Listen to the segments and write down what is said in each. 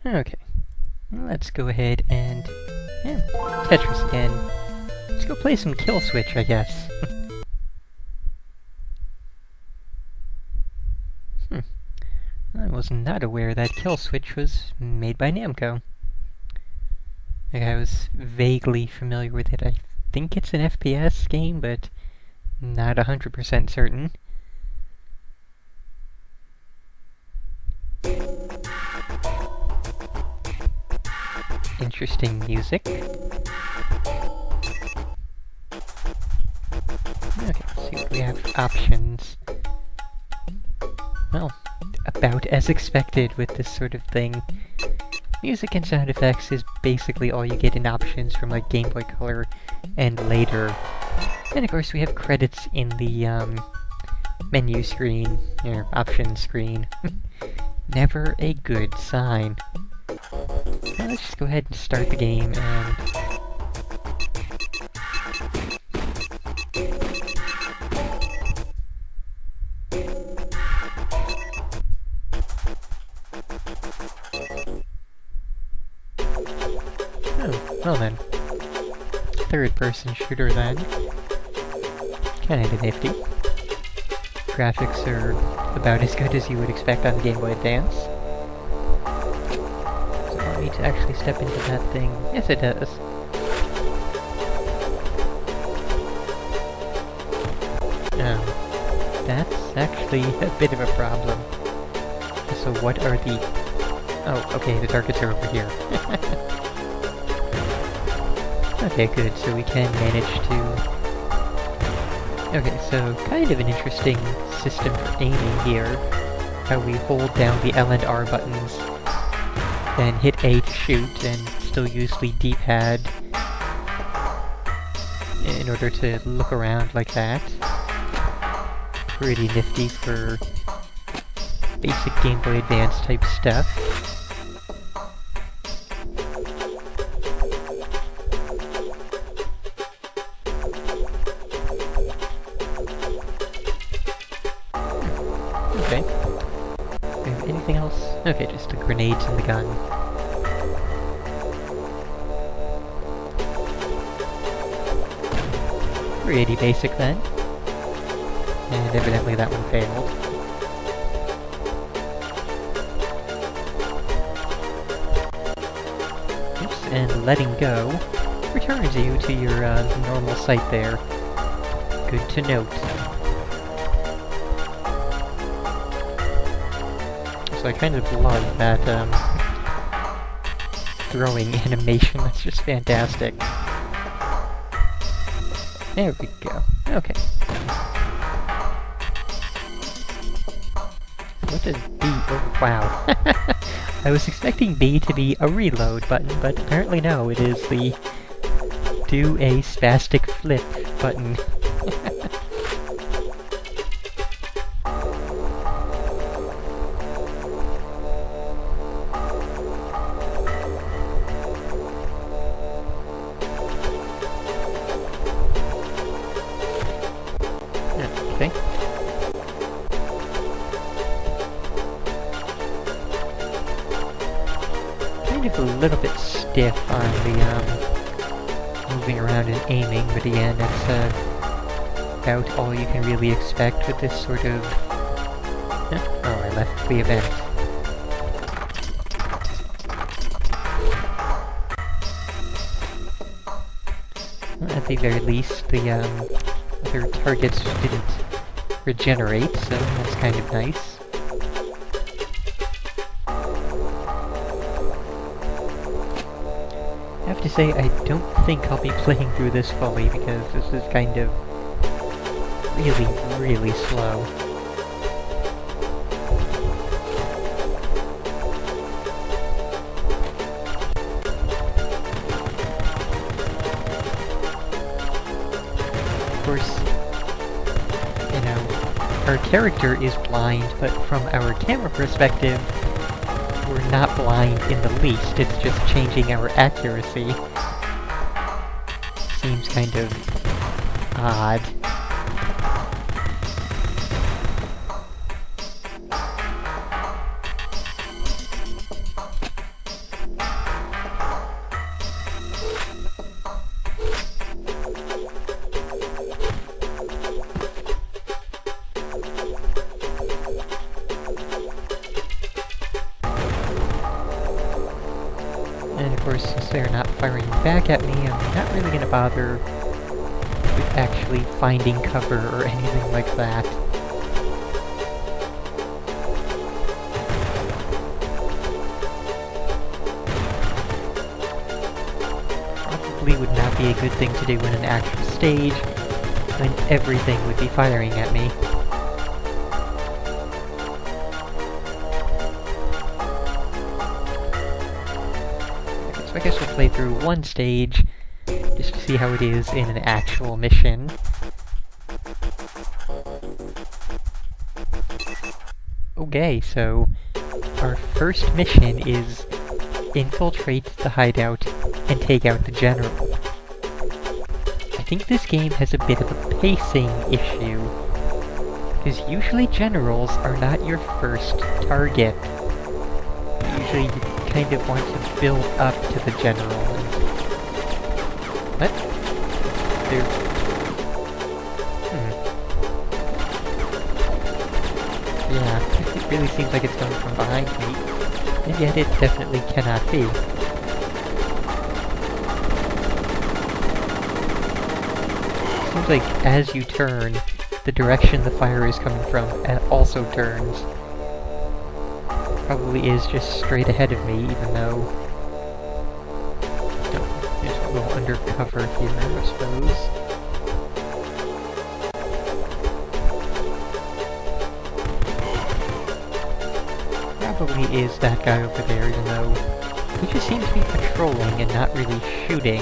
Okay, let's go ahead and... yeah, Tetris again. Let's go play some Kill Switch, I guess. I was not aware that Kill Switch was made by Namco. Like, I was vaguely familiar with it. I think it's an FPS game, but not 100% certain. Interesting music. Okay, let's see what we have. Options. Well, about as expected with this sort of thing. Music and sound effects is basically all you get in options from like Game Boy Color and later. And of course we have credits in the menu screen, or options screen. Never a good sign. Now let's just go ahead and start the game and... oh, well then. Third-person shooter then. Kinda nifty. Graphics are about as good as you would expect on the Game Boy Advance. Does it want me to actually step into that thing? Yes, it does. That's actually a bit of a problem. So what are the... oh, okay, the targets are over here. Okay, good, so we can manage to... okay, so kind of an interesting system for aiming here. How we hold down the L and R buttons, then hit A to shoot, and still use the D-pad in order to look around like that. Pretty nifty for basic Game Boy Advance type stuff. Okay. Anything else? Okay, just the grenades in the gun. Pretty basic then. And evidently that one failed. Oops, and letting go returns you to your normal sight there. Good to note. So I kind of love that throwing animation, that's just fantastic. There we go. Okay. What does B... oh, wow. I was expecting B to be a reload button, but apparently no, it is the do a spastic flip button. Okay. Kind of a little bit stiff on the moving around and aiming, but again, that's about all you can really expect with this sort of... oh, I left the event. Well, at the very least, the other targets didn't regenerate, so that's kind of nice. I have to say, I don't think I'll be playing through this fully, because this is kind of really, really slow. Of course, you know, our character is blind, but from our camera perspective, we're not blind in the least, it's just changing our accuracy. Seems kind of odd. And of course, since they're not firing back at me, I'm not really gonna bother with actually finding cover or anything like that. Probably would not be a good thing to do in an actual stage, when everything would be firing at me. So I guess we'll play through one stage, just to see how it is in an actual mission. Okay, so our first mission is infiltrate the hideout and take out the general. I think this game has a bit of a pacing issue, because usually generals are not your first target. Usually you kind of want to build up to the general. What? Yeah, it really seems like it's coming from behind me, and yet it definitely cannot be. Seems like as you turn, the direction the fire is coming from also turns. Probably is just straight ahead of me, even though... No, there's a little undercover here, I suppose. Probably is that guy over there, even though he just seems to be patrolling and not really shooting.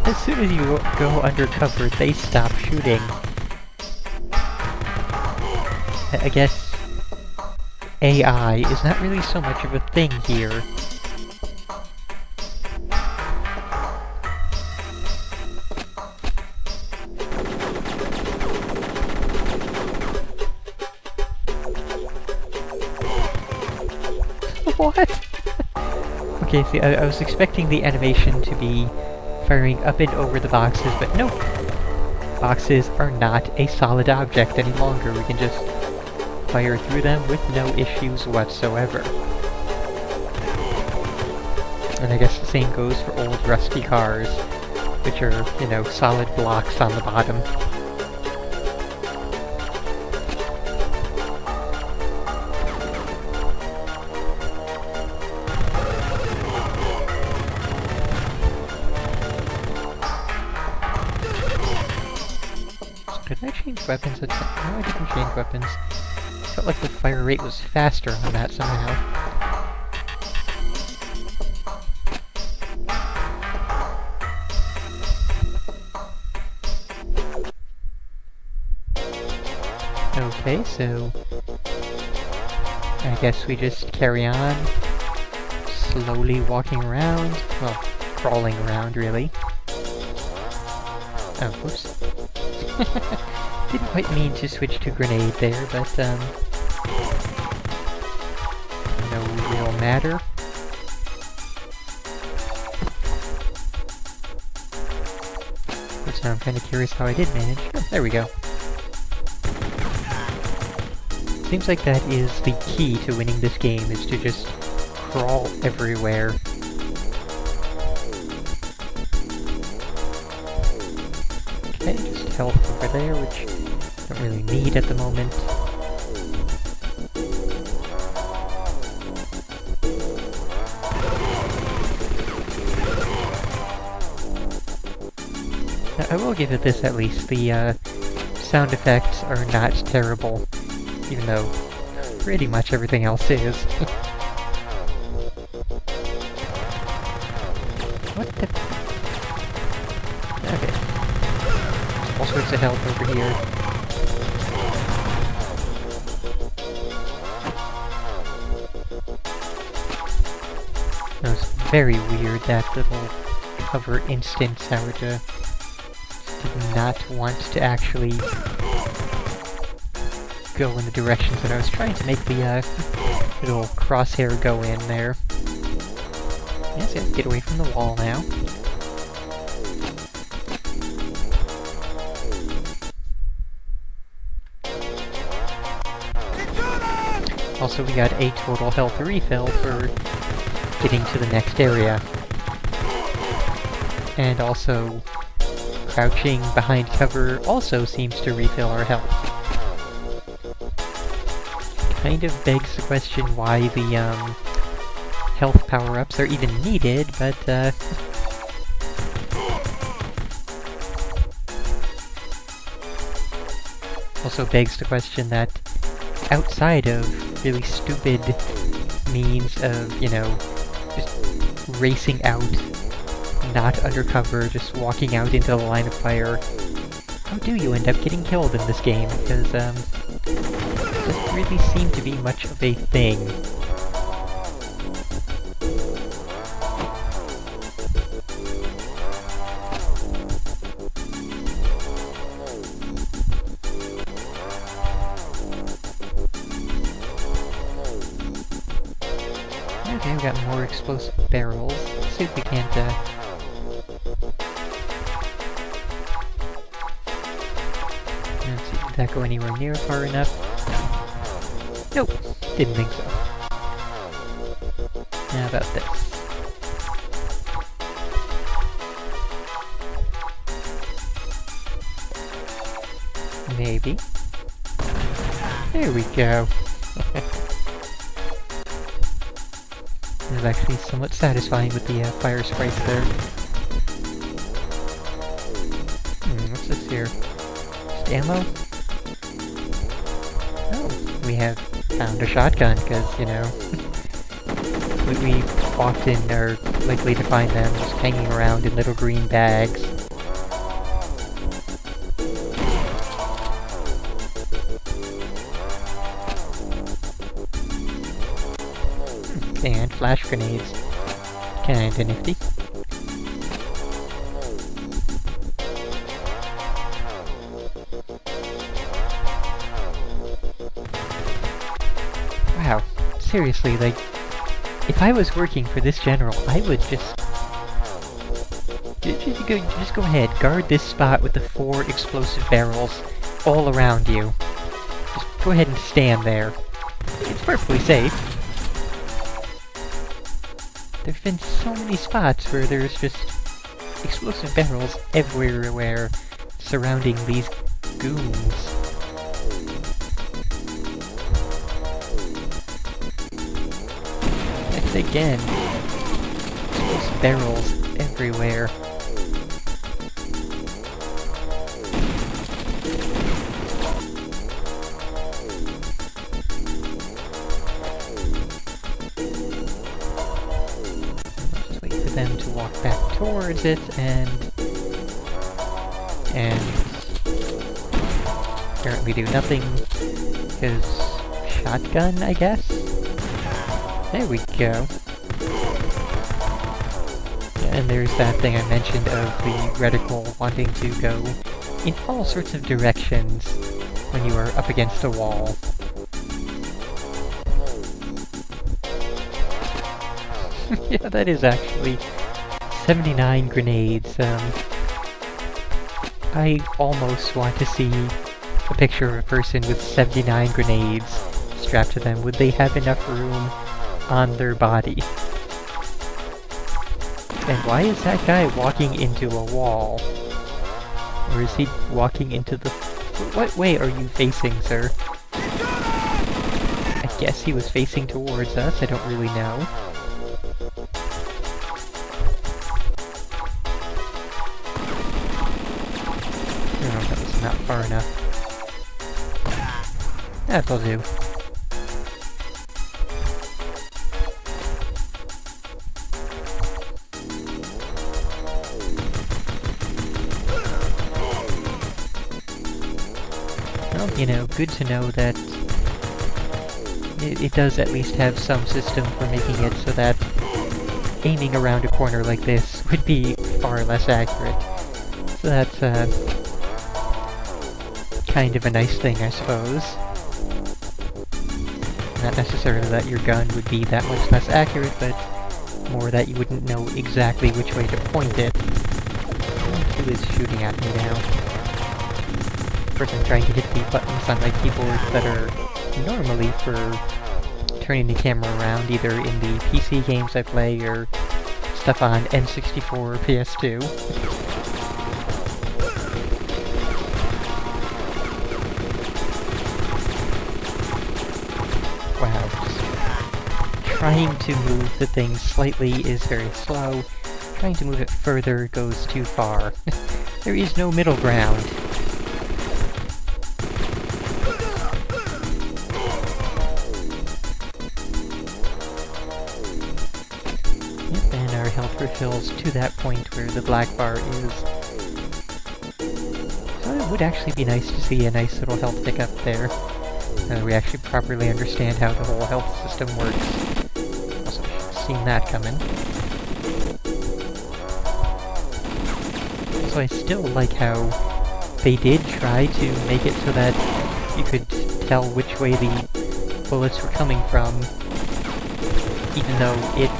As soon as you go undercover, they stop shooting. I guess AI is not really so much of a thing here. What? Okay, see, I was expecting the animation to be firing up and over the boxes, but nope. Boxes are not a solid object any longer. We can just fire through them with no issues whatsoever. And I guess the same goes for old rusty cars, which are, you know, solid blocks on the bottom. Did I change weapons? No, I didn't change weapons. Felt like the fire rate was faster on that somehow. Okay, so I guess we just carry on, slowly walking around, well, crawling around really. Oh, whoops. Didn't quite mean to switch to grenade there, but no real matter. Which now I'm kind of curious how I did manage. Oh, there we go. Seems like that is the key to winning this game, is to just crawl everywhere. Okay, just health over there, which I don't really need at the moment. I will give it this at least. The sound effects are not terrible, even though pretty much everything else is. What the... Okay. All sorts of health over here. That was very weird, that little cover instance, how it did not want to actually go in the directions that I was trying to make the little crosshair go in there. Yes, yes, get away from the wall now. Also, we got a total health refill for getting to the next area. And also, crouching behind cover also seems to refill our health. Kind of begs the question why the, health power-ups are even needed, but, also begs the question that outside of really stupid means of, you know, just racing out, not undercover, just walking out into the line of fire, how do you end up getting killed in this game? Because, it doesn't really seem to be much of a thing. Okay, we got more explosive barrels. Let's see if we can't, let's see, did that go anywhere near far enough? Nope, didn't think so. How about this? Maybe. There we go. It was actually somewhat satisfying with the fire sprites there. What's this here? Just ammo? Oh, we have found a shotgun, because, you know, we often are likely to find them just hanging around in little green bags. And flash grenades. Kinda nifty. Wow, seriously, like, if I was working for this general, I would just go ahead, guard this spot with the 4 explosive barrels all around you. Just go ahead and stand there. It's perfectly safe. There've been so many spots where there's just explosive barrels everywhere surrounding these goons. And again, explosive barrels everywhere. Them to walk back towards it, and apparently do nothing, because shotgun, I guess? There we go. Yeah, and there's that thing I mentioned of the reticle wanting to go in all sorts of directions when you are up against a wall. Yeah, that is actually 79 grenades. I almost want to see a picture of a person with 79 grenades strapped to them. Would they have enough room on their body? And why is that guy walking into a wall? Or is he walking into the... What way are you facing, sir? I guess he was facing towards us, I don't really know. Not far enough. That'll do. Well, you know, good to know that it does at least have some system for making it so that aiming around a corner like this would be far less accurate. So that's, kind of a nice thing, I suppose. Not necessarily that your gun would be that much less accurate, but more that you wouldn't know exactly which way to point it. Who is shooting at me now? Of course, I'm trying to hit the buttons on my keyboard that are normally for turning the camera around, either in the PC games I play or stuff on N64 or PS2. Wow, trying to move the thing slightly is very slow. Trying to move it further goes too far. There is no middle ground. Yep, and our health refills to that point where the black bar is. So it would actually be nice to see a nice little health pickup there. We actually properly understand how the whole health system works. Also, seen that coming. So I still like how they did try to make it so that you could tell which way the bullets were coming from, even though it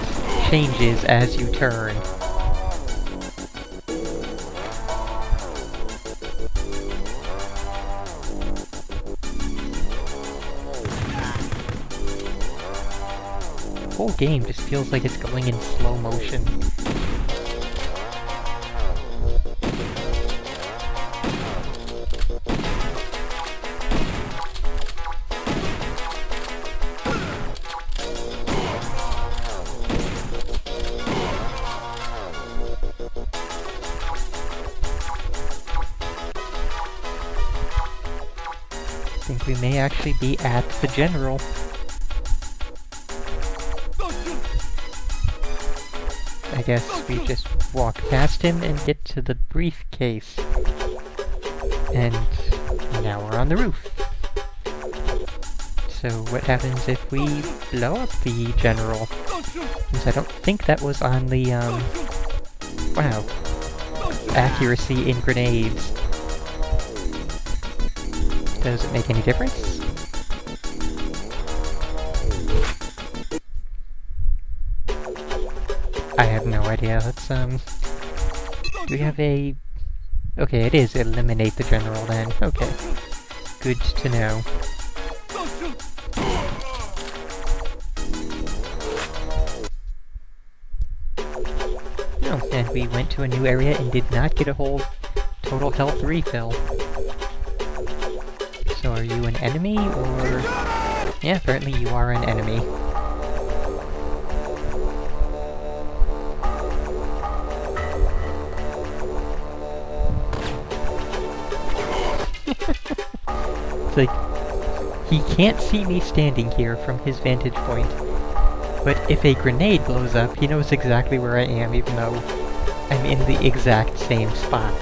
changes as you turn. The whole game just feels like it's going in slow motion. I think we may actually be at the general. I guess we just walk past him and get to the briefcase. And now we're on the roof. So what happens if we blow up the general? Since I don't think that was on the, wow. Accuracy in grenades. Does it make any difference? I have no idea. Let's, do we have a... Okay, it is eliminate the general then. Okay. Good to know. Oh, and we went to a new area and did not get a whole total health refill. So are you an enemy, or... Yeah, apparently you are an enemy. It's like, he can't see me standing here from his vantage point, but if a grenade blows up, he knows exactly where I am, even though I'm in the exact same spot.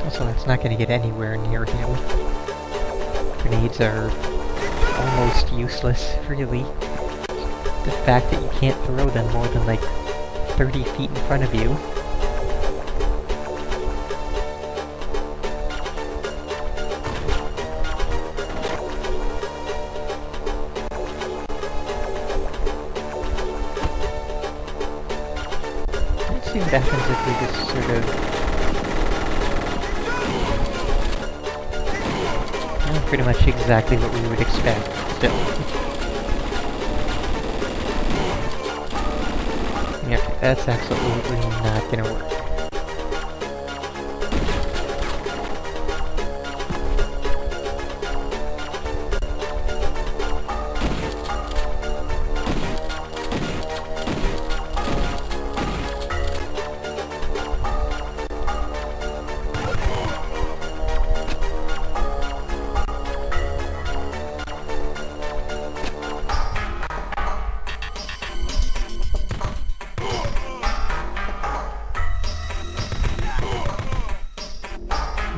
Also, it's not going to get anywhere near him. Grenades are almost useless, really. The fact that you can't throw them more than, like, 30 feet in front of you. Let's see what happens if we just sort of... Well, pretty much exactly what we would expect, still. Yeah, that's absolutely not gonna work.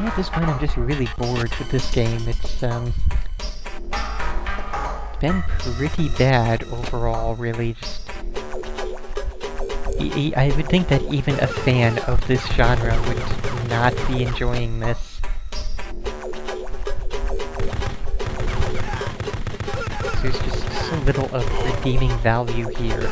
At this point, I'm just really bored with this game. It's been pretty bad overall, really. Just, I would think that even a fan of this genre would not be enjoying this. There's just so little of redeeming value here.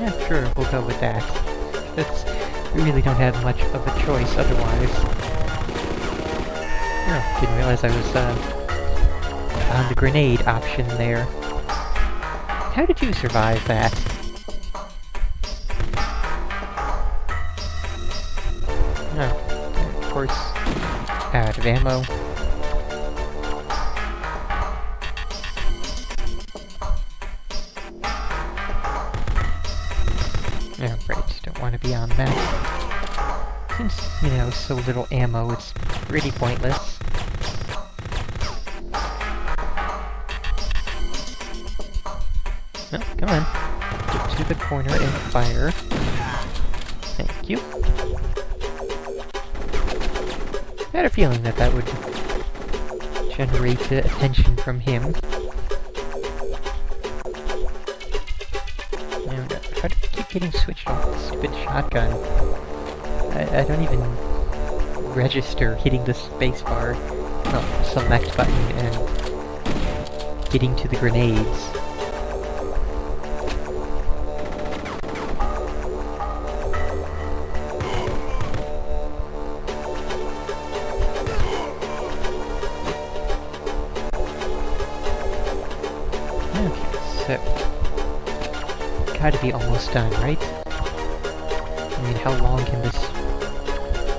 Yeah, sure, we'll go with that. We really don't have much of a choice otherwise. Oh, didn't realize I was, on the grenade option there. How did you survive that? Oh, of course, out of ammo. Oh, right, don't want to be on that. Since, you know, so little ammo, it's pretty pointless. Oh, come on. Get to the corner and fire. Thank you. I had a feeling that that would generate attention from him. How do I keep getting switched off the stupid shotgun? I don't even register hitting the spacebar, select button, and getting to the grenades. Okay, so gotta be almost done, right? I mean, how long can this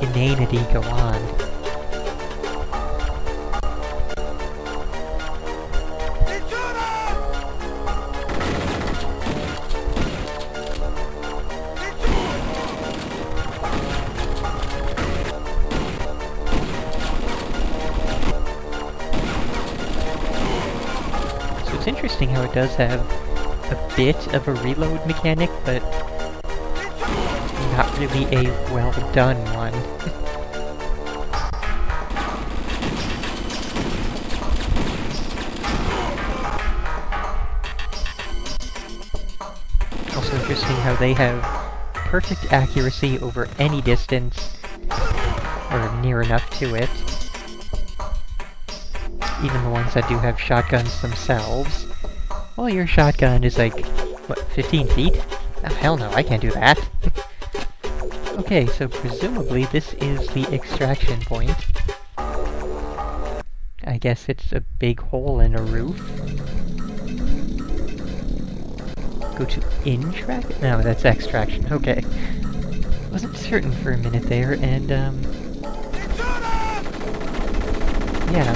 inanity go on? So it's interesting how it does have a bit of a reload mechanic, but not really a well-done one. Also interesting how they have perfect accuracy over any distance, or near enough to it. Even the ones that do have shotguns themselves. Well, your shotgun is like, what, 15 feet? Oh, hell no, I can't do that. Okay, so presumably this is the extraction point. I guess it's a big hole in a roof. Go to intract? No, that's extraction, okay. Wasn't certain for a minute there, and, yeah.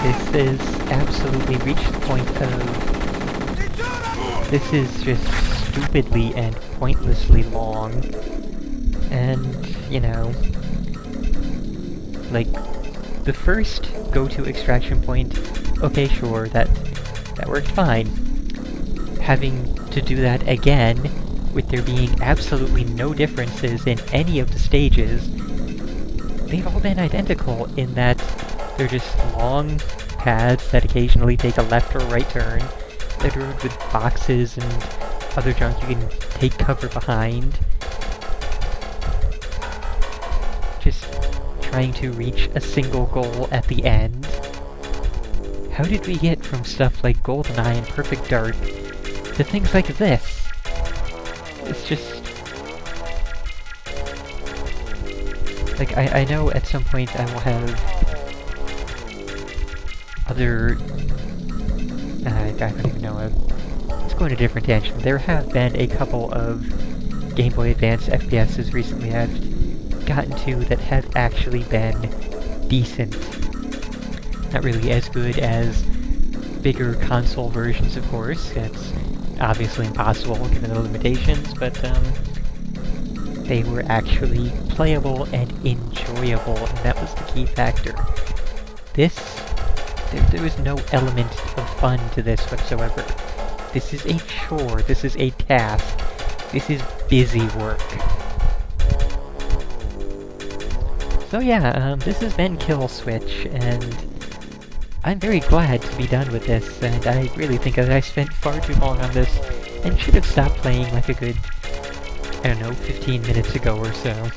This is absolutely reached the point of... This is just stupidly and pointlessly long. And, you know... Like, the first go-to extraction point, okay, sure, that worked fine. Having to do that again, with there being absolutely no differences in any of the stages, they've all been identical in that they're just long paths that occasionally take a left or right turn, littered with boxes and other junk you can take cover behind. Just trying to reach a single goal at the end. How did we get from stuff like GoldenEye and Perfect Dark to things like this? It's just... Like, I know at some point I will have other... I don't even know. Let's go in a different tangent. There have been a couple of Game Boy Advance FPSs recently I've gotten to that have actually been decent. Not really as good as bigger console versions, of course. That's obviously impossible given the limitations, but they were actually playable and enjoyable, and that was the key factor. There was no element of fun to this whatsoever. This is a chore, this is a task, this is busy work. So yeah, this has been Kill Switch, and I'm very glad to be done with this, and I really think that I spent far too long on this, and should have stopped playing like a good, I don't know, 15 minutes ago or so.